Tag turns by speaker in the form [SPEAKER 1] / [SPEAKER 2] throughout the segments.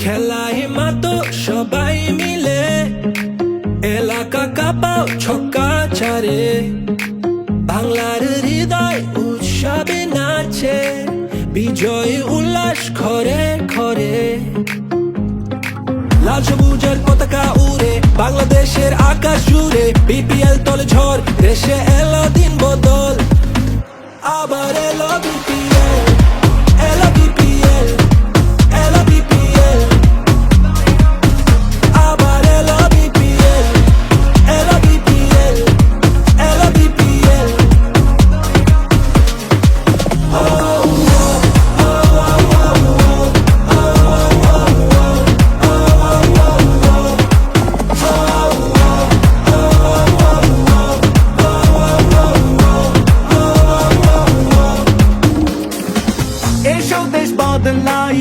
[SPEAKER 1] খেলায় মাতো সবাই মিলে এলাকা কাঁপাও ছক্কা চারে বাংলার হৃদয় উৎসবে নাচে বিজয় উল্লাস ঘরে ঘরে লাল সবুজের পতাকা উড়ে বাংলাদেশের আকাশ জুড়ে বিপিএল তলে ঝড় দেশে এলো দিন বদল আবার এলো বিপিএল এলো বিপিএল এলো বিপিএল আবার এলো বিপিএল এলো বিপিএল এলো বিপিএল
[SPEAKER 2] এসো দেশ বদলাই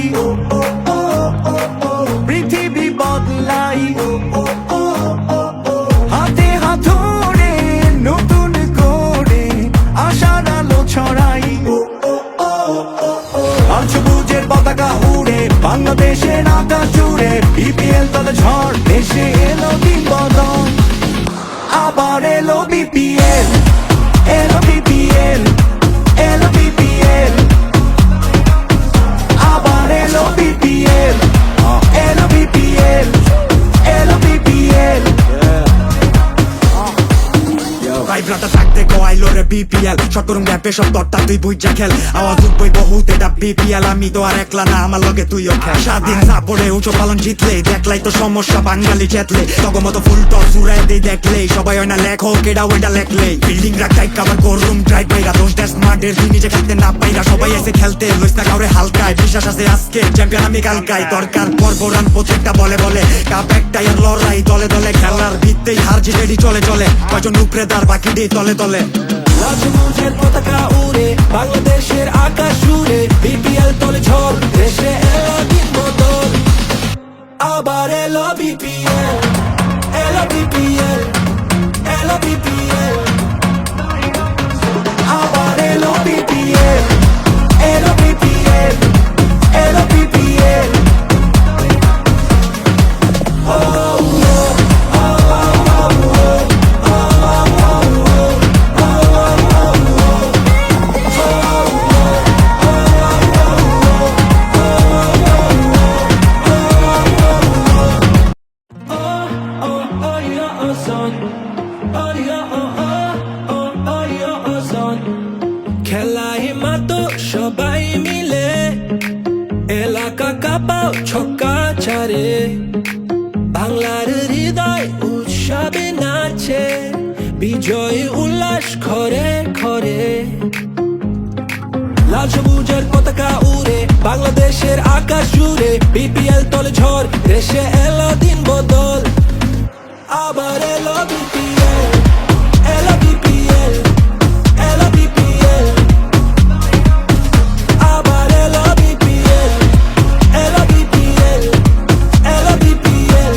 [SPEAKER 2] পৃথিবী বদলাই হাতে হাত ধরে নতুন করে আশার আলো ছড়াই আর সবুজের পতাকা উড়ে বাংলাদেশের আকাশ জুড়ে বিপিএল তলে ঝড় দেশে এলো দিন বদল আবার এলো বিপিএল এলো বিপিএল এলো বিপিএল আবার এলো বিপিএল এলো বিপিএল এলো বিপিএল ভাইব্রাটা থাকতে গোয়াইলো রে বিপিএল শট করুম গ্যাপে সব দরটা তুই বুঝা খেল আওয়াজ উঠবই বহুত এটা বিপিএল আমি তো আর একলা না আমার লগে তুইও খেল স্বাধীন সাপড়ে উঁচু পালন জিতলে দেখলাই তো সমস্যা বাঙালি চেতলে তগমতো ফুল টস উড়াই দেই দেখলে সবাই হয় না লেখক এটা ওইটা লেখলে বিল্ডিং রাখাই কাবার করুম ড্রাইভ বাইরা দোষ দেশ মাঠের তুই নিজে খেলতে না পাইরা সবাই এসে খেলতে লইস না কাউরে হালকায় বিশ্বাস আছে আজকে চ্যাম্পিয়ন আমি কালকাই দরকার পর্ব রান প্রত্যেকটা বলে বলে কাপ একটাই আর লড়াই দলে দলে খেলার ভিত্তেই হার জিতেরই চলে চলে কয়জন উপরে দার বাকি দিয়ে তলে তলে
[SPEAKER 1] লাল সবুজের পতাকা উড়ে বাংলাদেশের আকাশ জুড়ে বিপিএল তলে ঝড় দেশে এলো দিন বদল আবার এলো বিপিএল এলো বিপিএল এলো বিপিএল
[SPEAKER 2] আবার এলো বিপিএল এলো বিপিএল এলো বিপিএল
[SPEAKER 1] খেলায় মাতো সবাই মিলে এলাকা কাঁপাও ছক্কা চারে বাংলার হৃদয় উৎসবে নাচে বিজয় উল্লাস ঘরে ঘরে লাল সবুজের পতাকা উড়ে বাংলাদেশের আকাশ জুড়ে বিপিএল তলে ঝড় দেশে এলো দিন বদল আবার এলো বিপিএল এলো বিপিএল এলো বিপিএল আবার এলো বিপিএল এলো বিপিএল এলো বিপিএল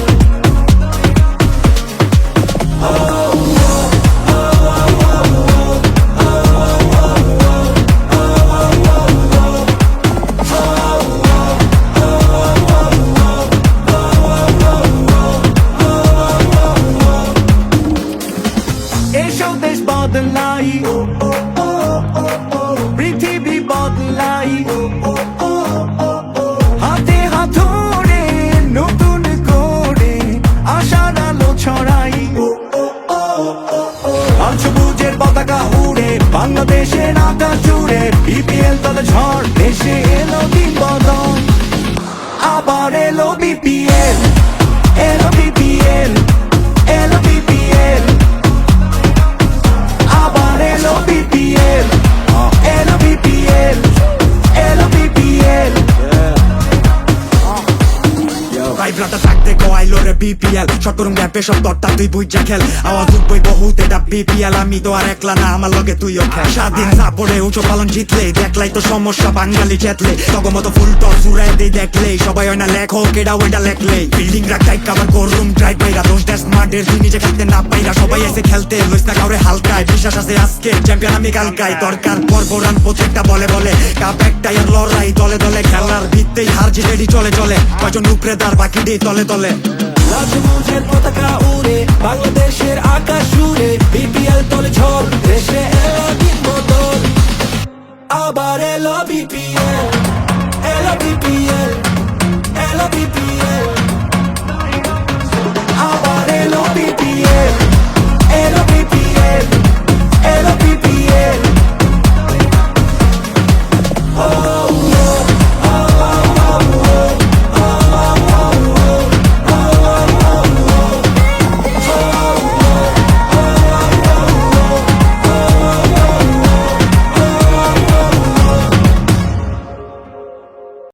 [SPEAKER 2] থাকতে কয়াইলো রে বিপিএল শর্ট করুম গ্যাপে সব দরটা তুই বুঝা খেল আওয়াজ উঠবই বহুত এটা বিপিএল আমি তো আর একলা না আমার লগে তুইও খেল স্বাধীন সাপড়ে উঁচু পালন জিতলে দেখলাই তো সমস্যা বাঙালি চেতলে তগমতো ফুল টস উড়াই দেই দেখলে সবাই হয় না লেখক এটা ওইটা লেখলে বিল্ডিং রাখাই কাবার করুম ড্রাইভ পাইরা দোষ দেশ মাঠের তুই নিজে খেলতে না পাইরা সবাই এসে খেলতে লইস না কাউরে হালকায় বিশ্বাস আছে আজকে চ্যাম্পিয়ন আমি কালকাই দরকার পর্ব রান প্রত্যেকটা বলে বলে কাপ একটাই আর লড়াই দলে দলে খেলার ভিত্তেই হার জিতেরই চলে চলে কয়জন উপরে দার বাকি দিয়ে তলে তলে
[SPEAKER 1] রাজমুখের পতাকা উড়ে বাংলাদেশের আকাশ জুড়ে বিপিএল তলে ঝড় দেশে এলো দিন বদল আবার এলো বিপিএল